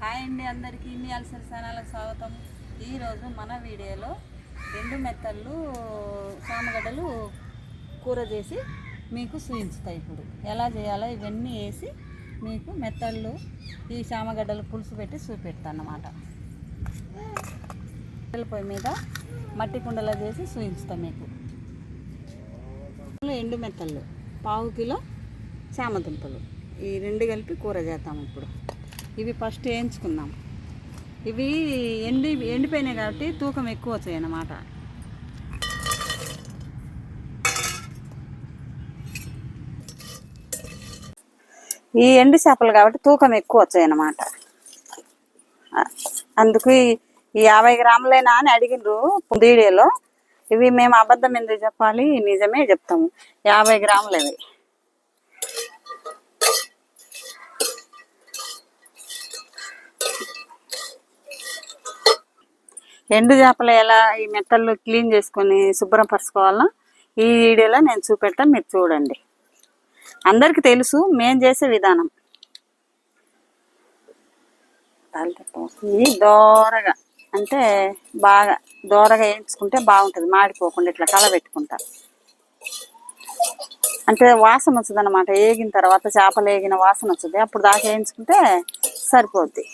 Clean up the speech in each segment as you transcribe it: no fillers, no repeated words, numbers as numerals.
Hi అండి, అందరికీ ఇన్ని అలసరి ఛానల్కి స్వాగతం. ఈరోజు మన వీడియోలో 2 మెత్తళ్ళు చామగడ్డలు కూర చేసి మీకు చూపించుతాయి. ఇప్పుడు ఎలా చేయాలో ఇవన్నీ వేసి మీకు మెత్తళ్ళు ఈ చామగడ్డలు పులుసు పెట్టి చూపెడతాను అన్నమాట. పొయ్యి మీద మట్టి కుండలో చేసి చూపించుతాం మీకు. ఎండు మెత్తళ్ళు, 1/2 కిలో చామదుంపలు, ఈ 2 కలిపి కూర చేద్దాం. ఇప్పుడు ఇవి ఫస్ట్ వేయించుకుందాం. ఇవి ఎండిపోయినాయి కాబట్టి తూకం ఎక్కువ వచ్చాయి అన్నమాట. ఈ ఎండు చేపలు కాబట్టి తూకం ఎక్కువ వచ్చాయి అన్నమాట. అందుకు ఈ 50 గ్రాములైనా అని అడిగినరు వీడియోలో. ఇవి మేము అబద్ధం ఎందుకు చెప్పాలి, నిజమే చెప్తాము. 50 గ్రాములు ఇవి. ఎండు చేపలు ఎలా ఈ మెత్తళ్ళు క్లీన్ చేసుకొని శుభ్రం పరుచుకోవాలో ఈ వీడియోలో నేను చూపెడతాను, మీరు చూడండి. అందరికీ తెలుసు మేము చేసే విధానం. ఇది దోరగా అంటే బాగా దోరగా వేయించుకుంటే బాగుంటుంది, మాడిపోకుండా ఇట్లా కలబెట్టుకుంటా. అంటే వాసన వస్తుంది అన్నమాట. వేగిన తర్వాత చేపలు వేగిన వాసన వస్తుంది, అప్పుడు దాకా వేయించుకుంటే సరిపోద్ది.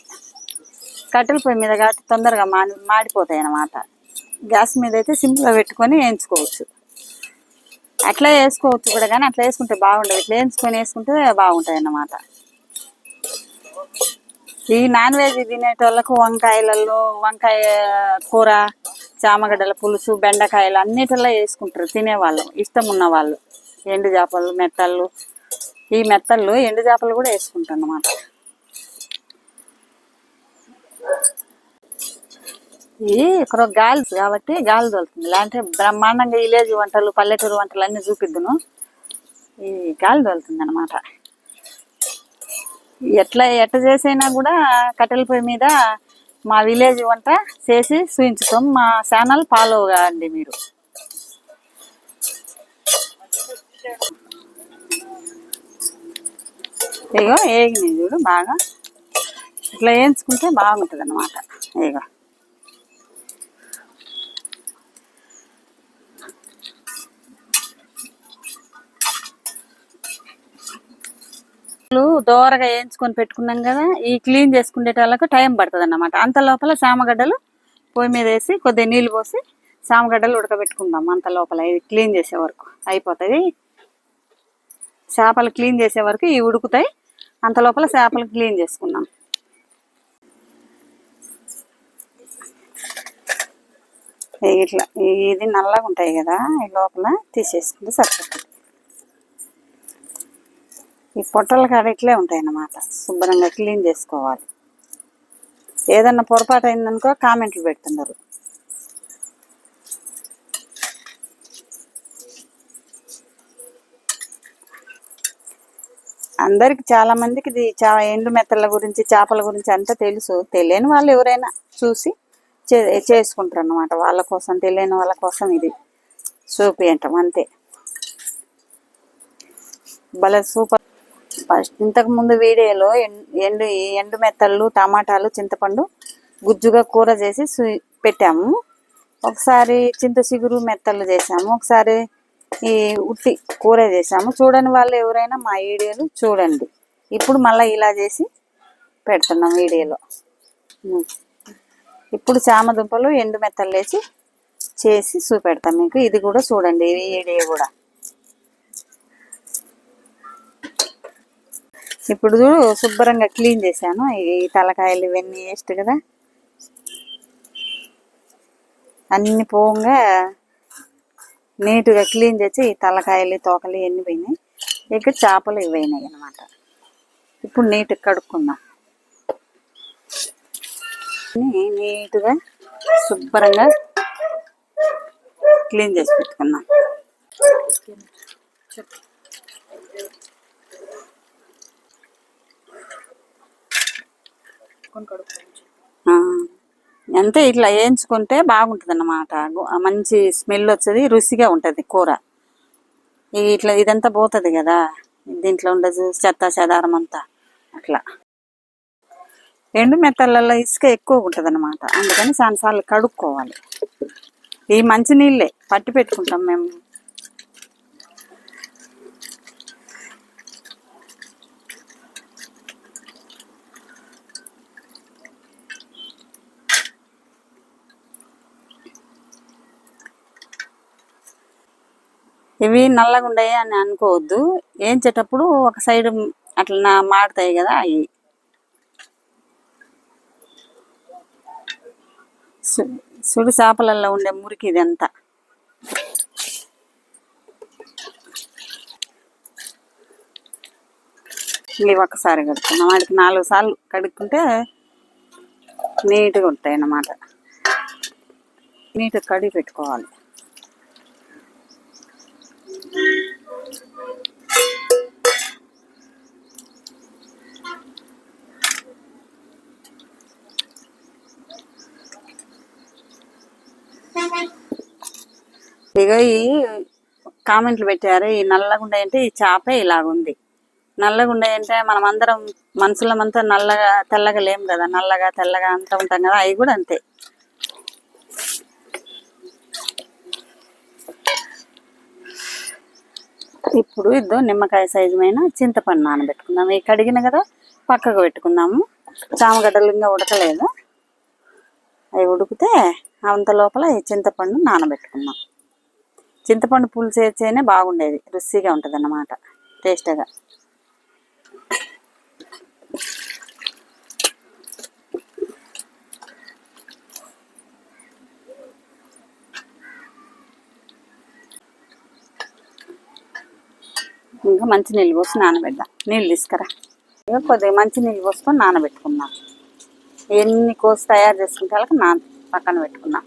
కట్టెల పొయ్యి మీద కాబట్టి తొందరగా మాడిపోతాయి అన్నమాట. గ్యాస్ మీద అయితే సింపుల్గా పెట్టుకొని వేయించుకోవచ్చు. అట్లా వేసుకోవచ్చు కూడా, కానీ అట్లా వేసుకుంటే బాగుండదు. ఇట్లా వేసుకుంటే బాగుంటాయి అన్నమాట. ఈ నాన్ వెజ్ తినేటోళ్ళకు వంకాయ కూర, చామగడ్డల పులుసు, బెండకాయలు అన్నిటిలో వేసుకుంటారు తినేవాళ్ళు, ఇష్టం ఉన్న వాళ్ళు. ఎండు చేపలు, మెత్తళ్ళు, ఈ మెత్తళ్ళు ఎండు చేపలు కూడా వేసుకుంటారు అన్నమాట. ఇది ఇక్కడ గాలి కాబట్టి గాలి తోలుతుంది, లేదంటే బ్రహ్మాండంగా విలేజ్ వంటలు, పల్లెటూరు వంటలు అన్నీ చూపిద్దును. ఈ గాలి తోలుతుంది అన్నమాట. ఎట్ట చేసైనా కూడా కట్టెల పొయ్యి మీద మా విలేజ్ వంట చేసి చూపించుతాం. మా ఛానల్ ఫాలో కాండి మీరు. ఇగో ఏగినాయి చూడు, బాగా ఇట్లా వేయించుకుంటే బాగుంటుంది అన్నమాట. ఇగో దోరగా వేయించుకొని పెట్టుకున్నాం కదా, ఈ క్లీన్ చేసుకునేటోళ్ళకు టైం పడుతుంది అన్నమాట. అంత లోపల చామగడ్డలు పొయ్యి మీద వేసి కొద్దిగా నీళ్ళు పోసి చామగడ్డలు ఉడకబెట్టుకుందాం. అంత లోపల ఇది క్లీన్ చేసే వరకు అయిపోతుంది. చేపలు క్లీన్ చేసే వరకు ఇవి ఉడుకుతాయి. అంత లోపల చేపలు క్లీన్ చేసుకుందాం. ఇట్లా ఇది నల్లగా ఉంటాయి కదా, ఈ లోపల తీసేసుకుంటే సరిపోతుంది. ఈ పొట్టల కాడ ఇట్లే ఉంటాయి అన్నమాట. శుభ్రంగా క్లీన్ చేసుకోవాలి. ఏదన్నా పొరపాటు అయిందనుకో కామెంట్లు పెడుతున్నారు. అందరికి చాలా మందికి ఇది ఎండు మెత్తల గురించి, చేపల గురించి అంతా తెలుసు. తెలియని వాళ్ళు ఎవరైనా చూసి చేసుకుంటారు అన్నమాట. వాళ్ళ కోసం, తెలియని వాళ్ళ కోసం ఇది చూపించటం అంతే. భలే సూపర్. ఫస్ట్ ఇంతకు ముందు వీడియోలో ఎండు మెత్తళ్ళు, టమాటాలు, చింతపండు గుజ్జుగా కూర చేసి పెట్టాము. ఒకసారి చింత చిగురు మెత్తళ్ళు చేసాము, ఒకసారి ఈ ఉట్టి కూర చేసాము. చూడని వాళ్ళు ఎవరైనా మా వీడియోలు చూడండి. ఇప్పుడు మళ్ళీ ఇలా చేసి పెడుతున్నాం వీడియోలో. ఇప్పుడు చామదుంపలు, ఎండు మెత్తళ్ళు వేసి చేసి చూపెడతాం మీకు. ఇది కూడా చూడండి, ఈ వీడియో కూడా. ఇప్పుడు శుభ్రంగా క్లీన్ చేశాను. ఈ తలకాయలు ఇవన్నీ వేస్ట్ కదా, అన్ని పోగా నీట్గా క్లీన్ చేసి ఈ తలకాయలు, తోకలు ఇవన్నీ పోయినాయి. ఇక చేపలు ఇవైనాయి అన్నమాట. ఇప్పుడు నీట్గా కడుక్కుందాం. నీట్గా శుభ్రంగా క్లీన్ చేసి పెట్టుకుందాం. అంతే, ఇట్లా వేయించుకుంటే బాగుంటుంది అన్నమాట. మంచి స్మెల్ వచ్చేది, రుచిగా ఉంటుంది కూర. ఇట్లా ఇదంతా పోతుంది కదా, దీంట్లో ఉండదు చెత్త చెదారం అంతా. అట్లా ఎండు మెత్తలలో ఇసుక ఎక్కువ ఉంటుంది అనమాట, అందుకని చాలాసార్లు కడుక్కోవాలి. ఈ మంచినీళ్ళే పట్టి పెట్టుకుంటాం మేము. ఇవి నల్లగా ఉండయి అని అనుకోవద్దు, వేయించేటప్పుడు ఒక సైడ్ అట్లా మాడుతాయి కదా అవి. సుడి చేపలలో ఉండే మురికి ఇదంతా. ఇవి ఒకసారి కడుక్కున్నాం, వాటికి 4 సార్లు కడుక్కుంటే నీట్గా ఉంటాయి అన్నమాట. నీట్గా కడిగి పెట్టుకోవాలి. ఇగో ఈ కామెంట్లు పెట్టారు, ఈ నల్లగుండ అంటే ఈ చేపే ఇలాగుంది. నల్లగుండ అంటే మనం అందరం మనుషులమంతా నల్లగా తెల్లగా లేం కదా, నల్లగా తెల్లగా అంతా ఉంటాం కదా, అవి కూడా అంతే. ఇప్పుడు ఇద్దో నిమ్మకాయ సైజు మైన చింతపండు నానబెట్టుకుందాం. ఈ కడిగిన కదా పక్కకు పెట్టుకుందాము. చామగడ్డలు ఇంకా ఉడకలేదు, అవి ఉడికితే అంత లోపల ఈ చింతపండు నానబెట్టుకుందాం. చింతపండు పులుసు వేస్తేనే బాగుండేది, రుచిగా ఉంటుంది అన్నమాట, టేస్ట్గా. ఇంకా మంచి నీళ్ళు పోసి నానబెడదాం. నీళ్ళు తీసుకురా. ఇక కొద్దిగా మంచి నీళ్ళు పోసుకొని నానబెట్టుకుందాం. ఎన్ని కోసి తయారు చేసుకుంటే వాళ్ళకి పక్కన పెట్టుకున్నాం.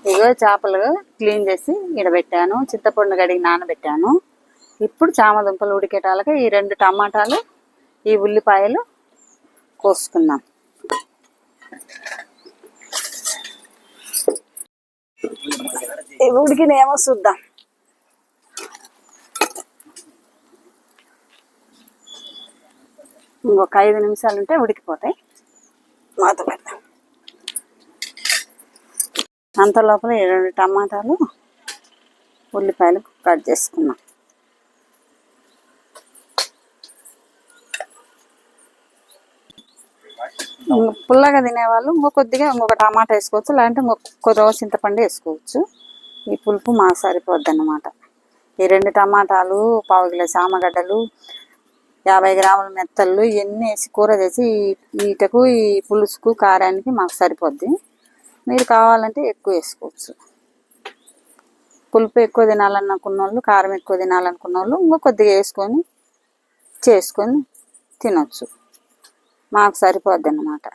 ఇగో చేపలు క్లీన్ చేసి ఇడబెట్టాను, చింతపండు కడిగి నానబెట్టాను. ఇప్పుడు చామదుంపలు ఉడికేటాలకి ఈ 2 టమాటాలు, ఈ ఉల్లిపాయలు కోసుకుందాం. ఇవి ఉడికినేమో చూద్దాం. ఇంకొక 5 నిమిషాలు ఉంటే ఉడికిపోతాయి. మూత పెడతాం. అంత లోపల 2 టమాటాలు, ఉల్లిపాయలు కట్ చేసుకున్నాం. పుల్లగా తినేవాళ్ళు ఇంకొక టమాటా వేసుకోవచ్చు, లేదంటే ఇంకొక రోజు చింతపండు వేసుకోవచ్చు. ఈ పులుపు మాకు సరిపోద్ది అన్నమాట. ఈ 2 టమాటాలు, 1/4 కిలో చామగడ్డలు, 50 గ్రాముల మెత్తళ్ళు ఇవన్నీ వేసి కూర చేసి ఈటకు ఈ పులుసుకు కారానికి మాకు సరిపోద్ది. మీరు కావాలంటే ఎక్కువ వేసుకోవచ్చు. పులుపు ఎక్కువ తినాలనుకున్న వాళ్ళు, కారం ఎక్కువ తినాలనుకున్న వాళ్ళు కొద్దిగా వేసుకొని చేసుకొని తినొచ్చు. మాకు సరిపోద్ది అన్నమాట.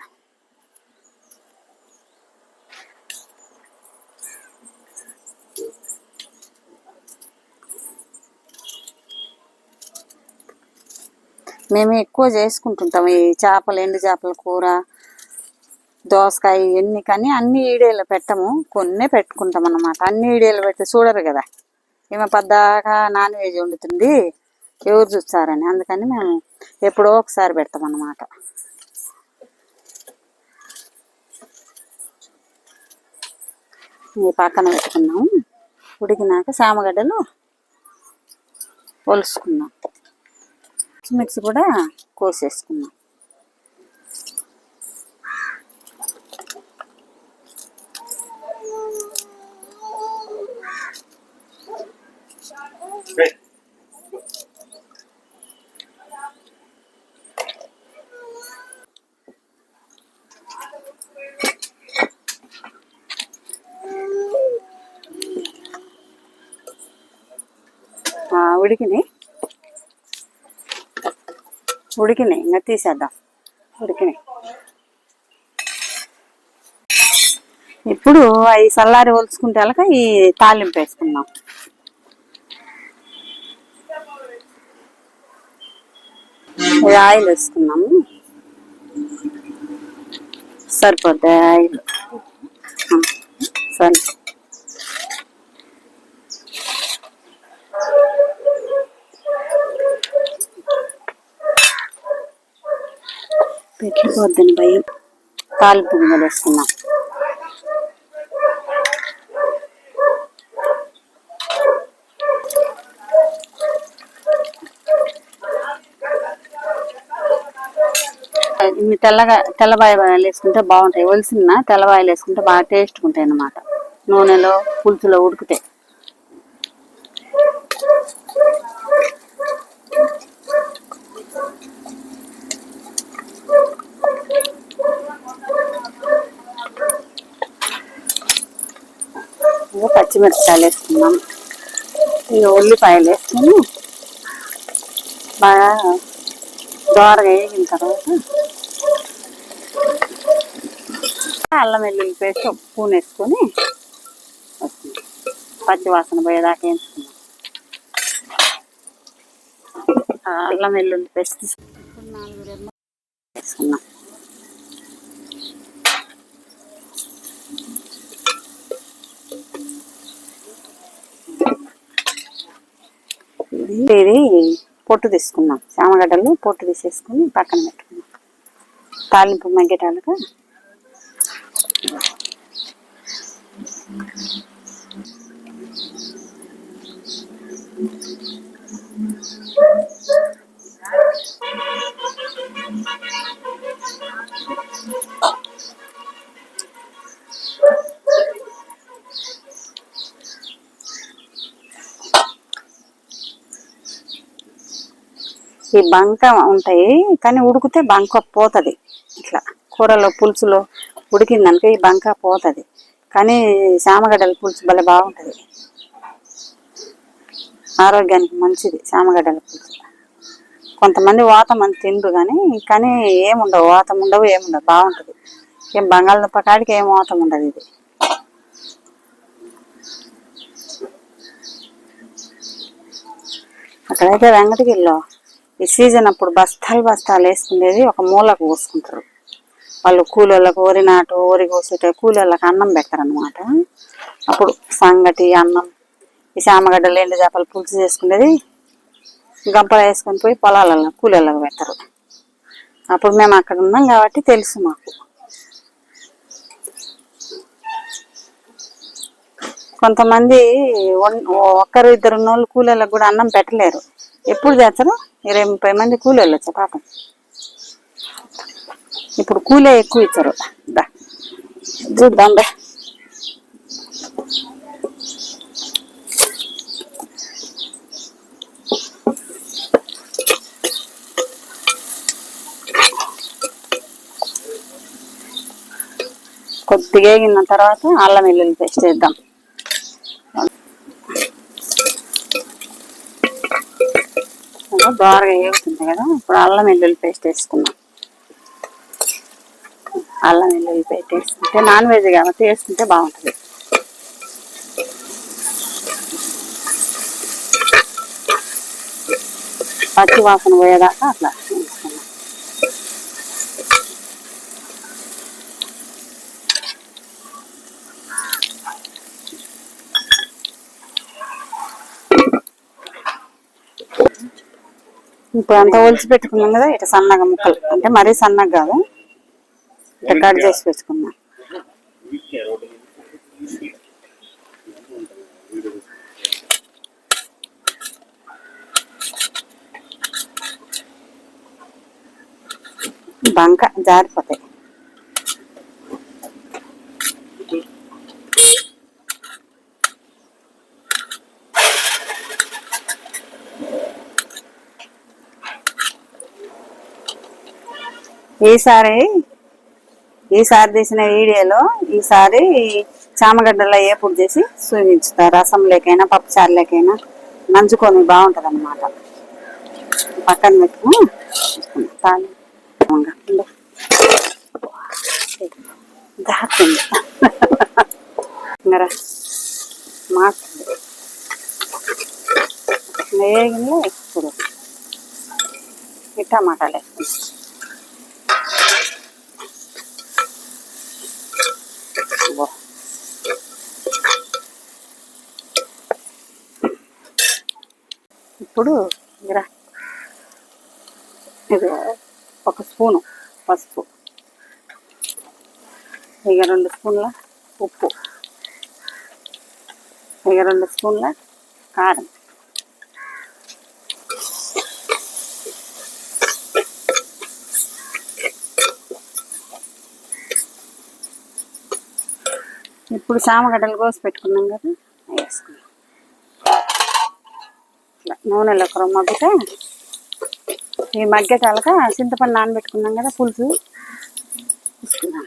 మేము ఎక్కువ చేసుకుంటుంటాం ఈ చేపలు, ఎండు చేపల కూర, దోసకాయ ఇవన్నీ. కానీ అన్ని వీడియోలో పెట్టము, కొన్నే పెట్టుకుంటాం అన్నమాట. అన్ని వీడియోలు పెడితే చూడరు కదా, ఏమో పద్దాకా నాన్ వెజ్ వండుతుంది ఎవరు చూస్తారని. అందుకని మేము ఎప్పుడో ఒకసారి పెడతాం అన్నమాట. ఈ పక్కన పెట్టుకున్నాము. ఉడికినాక చామగడ్డలు ఒలుసుకున్నాం. పచ్చిమిర్చి కూడా కోసేసుకున్నాం. ఉడికినాయి ఇంకా తీసేద్దాం. ఉడికినాయి. ఇప్పుడు అవి చల్లారి ఒలుచుకుంటే వాళ్ళకి ఈ తాలింపు వేసుకుందాం. ఇది ఆయిల్ వేసుకున్నాము, సరిపోద్ది ఆయిల్. సరే, పెట్టిపోద్దని భయం. తాలింపు గింజలు వేసుకున్నాం. ఇన్ని తెల్లబాయలు వేసుకుంటే బాగుంటాయి. ఒలిసిన తెల్లబాయలు వేసుకుంటే బాగా టేస్ట్గా ఉంటాయి అన్నమాట. నూనెలో పులుసులో ఉడికితే. పచ్చిమిరపకాయలు వేసుకున్నాం. ఇక ఉల్లిపాయలు వేసుకుని బాగా దోరగా వేగిన తర్వాత అల్లం వెల్లుల్లి పేస్ట్ ఒక స్పూన్ వేసుకొని పచ్చి వాసన పోయేదాకా వేసుకున్నాం. అల్లం వెల్లుల్లి పేస్ట్ తీసుకుని 4 రెమ్మలు వేసుకున్నాం. ఇది పొట్టు తీసుకున్నాం. చామగడ్డలు పొట్టు తీసేసుకుని పక్కన పెట్టుకున్నాం. తాలింపు మగ్గేటాలుగా ఈ బంక ఉంటాయి కానీ ఉడికితే బంక పోతుంది. ఇట్లా కూరలో పులుసులో ఉడికిందనుకో ఈ బంక పోతుంది. కానీ చామగడ్డల పులుసు భలే బాగుంటుంది. ఆరోగ్యానికి మంచిది చామగడ్డల పులుసు. కొంతమంది వాతం అని తిండ్రు కానీ ఏముండవు, వాతం ఉండవు, ఏముండవు, బాగుంటుంది. ఏం బంగాళదుంప కాడికి ఏం వాతం ఉండదు. ఇది అక్కడైతే వెంకటగిరిలో ఈ సీజన్ అప్పుడు బస్తాలు వేసుకునేది ఒక మూలకు పోసుకుంటారు వాళ్ళు. కూలోళ్ళకు వరి నాటు వరి కోసేట కూలోళ్ళకి అన్నం పెడతారనమాట. అప్పుడు సంగటి అన్నం, ఈ చామగడ్డలు ఎండు చేపలు పులుసు చేసుకునేది గంపలు వేసుకొని పోయి పొలాలలో కూలోళ్ళకి పెడతారు. అప్పుడు మేము అక్కడ ఉన్నాం కాబట్టి తెలుసు మాకు. కొంతమంది 1-2 ఉన్నోళ్ళు కూలోళ్ళకి కూడా అన్నం పెట్టలేరు. ఎప్పుడు చేస్తారు? 20-30 మంది కూలోళ్ళు వచ్చారు పాపం. ఇప్పుడు కూలే ఎక్కువ ఇచ్చారు. చూద్దాం బే. కొద్దిగా వేగిన తర్వాత అల్లం వెల్లుల్లి పేస్ట్ వేద్దాం. దోరగా వేగుతుంది కదా, ఇప్పుడు అల్లం వెల్లుల్లి పేస్ట్ వేసుకున్నాం. అల్లం వెల్లుల్లి పేస్ట్ వేసుకుంటే నాన్ వెజ్ కాబట్టి వేసుకుంటే బాగుంటుంది. పచ్చి వాసన పోయేదాకా అట్లా వేసుకున్నాం. ఇప్పుడు అంతా ఒలిచి పెట్టుకున్నాం కదా, ఇట్లా సన్నగా ముక్కలు, అంటే మరీ సన్నగా కాదు, ఇట్లా కట్ చేసి పెట్టుకున్నాం. బంక జారిపోతాయి. ఈసారి తీసిన వీడియోలో ఈసారి చామగడ్డలో ఏపుడు చేసి చూపించుతా. రసం లేకైనా పప్పు చారు లేకైనా నంచుకొని బాగుంటది అన్నమాట. పక్కన పెట్టుకుని దాచింది మాట్లాడు వేగిలో ఇప్పుడు ఈ టమాటాలు వేసుకుంటాం. ఇప్పుడు ఇది 1 స్పూను పసుపు, ఇక 2 స్పూన్ల ఉప్పు, ఇక 2 స్పూన్ల కారం, ఇప్పుడు సామగడ్డలు కోసి పెట్టుకున్నాం కదా వేసుకున్నాం. నూనెలో ఒక మగ్గితే ఈ మగ్గేటాలక చింతపండు నానబెట్టుకున్నాం కదా పులుసు వేసుకున్నాం.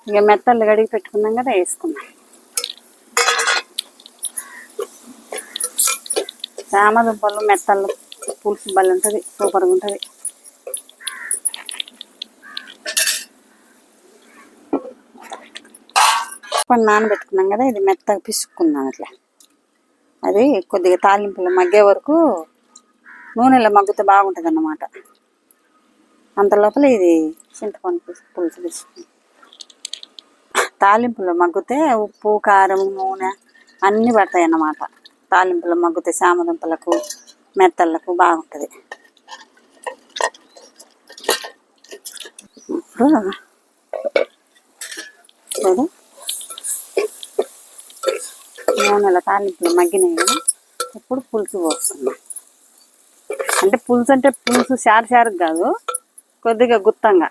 ఇక మెత్తలు కడిగి పెట్టుకున్నాం కదా వేసుకున్నాం. చామదుంపలు మెత్తలు పులుసు బలి ఉంటుంది, సూపర్గా ఉంటుంది. పండు నానబెట్టుకున్నాం కదా, ఇది మెత్తగా పిసుక్కున్నాం అట్లా. అది కొద్దిగా తాలింపులు మగ్గే వరకు నూనెలో మగ్గితే బాగుంటుంది అన్నమాట. అంత లోపల ఇది చింతపండు పులుసు తీసుకున్నాం. తాలింపులో మగ్గితే ఉప్పు కారం నూనె అన్నీ పడతాయి అన్నమాట. తాలింపులో మగ్గితే చామదుంపలకు మెత్తలకు బాగుంటుంది. ఇప్పుడు చూడు నూనెల తాలింపులు మగ్గినాయి కదా, ఇప్పుడు పులుసు పోస్తున్నాం. అంటే పులుసు చారు కాదు, కొద్దిగా గుత్తంగా.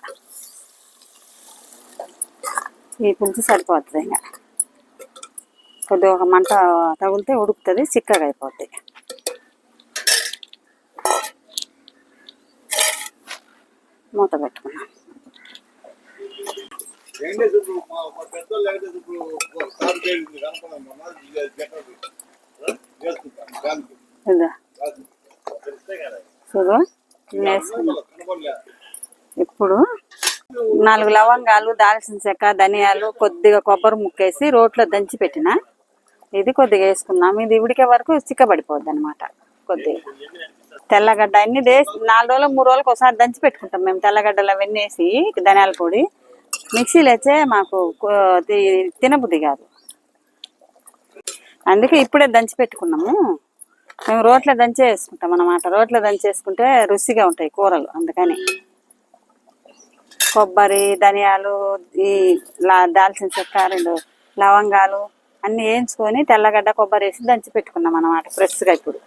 ఈ పులుసు సరిపోతుంది. ఇంకా కొద్దిగా ఒక మంట తగిలితే ఉడుకుతుంది, చిక్కగా అయిపోద్ది. మూత పెట్టుకున్నాం. చూడు వేసుకున్నాం. ఇప్పుడు 4 లవంగాలు, దాల్చిన చెక్క, ధనియాలు, కొద్దిగా కొబ్బరి ముక్కేసి రోట్లో దంచి పెట్టిన ఇది కొద్దిగా వేసుకున్నాం. ఇది ఉడికే వరకు చిక్కబడిపోద్ది అనమాట. కొద్దిగా తెల్లగడ్డ అన్ని వేసి 4 రోజులు 3 రోజులకు ఒకసారి దంచి పెట్టుకుంటాం మేము. తెల్లగడ్డలు అవన్నీ వేసి ధనియాల పొడి మిక్సీలో వేస్తే మాకు తినబుద్ధి కాదు, అందుకే ఇప్పుడే దంచి పెట్టుకున్నాము. మేము రోట్లో దంచే వేసుకుంటాం అన్నమాట. రోట్లో దంచేసుకుంటే రుచిగా ఉంటాయి కూరలు. అందుకని కొబ్బరి, ధనియాలు, ఈ దాల్చిన చెక్క, 2 లవంగాలు అన్నీ వేయించుకొని తెల్లగడ్డ కొబ్బరి వేసి దంచి పెట్టుకున్నాం అన్నమాట ఫ్రెష్గా. ఇప్పుడు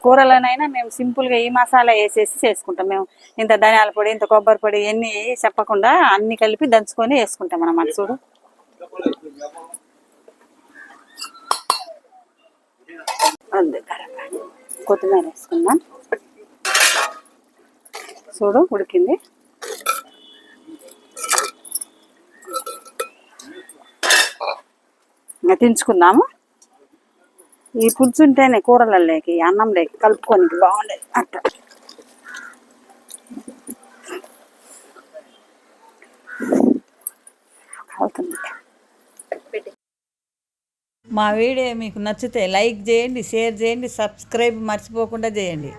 కూరలోనైనా మేము సింపుల్గా ఈ మసాలా వేసేసి చేసుకుంటాం. మేము ఇంత ధనియాల పొడి, ఇంత కొబ్బరి పొడి ఇవన్నీ చెప్పకుండా అన్ని కలిపి దంచుకొని వేసుకుంటాం అన్నమాట. చూడు కొత్తిమీర వేసుకుందాం. చూడు ఉడికింది. ఇంకా దించుకుందాము. ఈ పులుసు ఉంటేనే కూరలలోకి అన్నంలోకి కలుపుకొని బాగుండేది అట్ట. మా వీడియో మీకు నచ్చితే లైక్ చేయండి, షేర్ చేయండి, సబ్స్క్రైబ్ మర్చిపోకుండా చేయండి.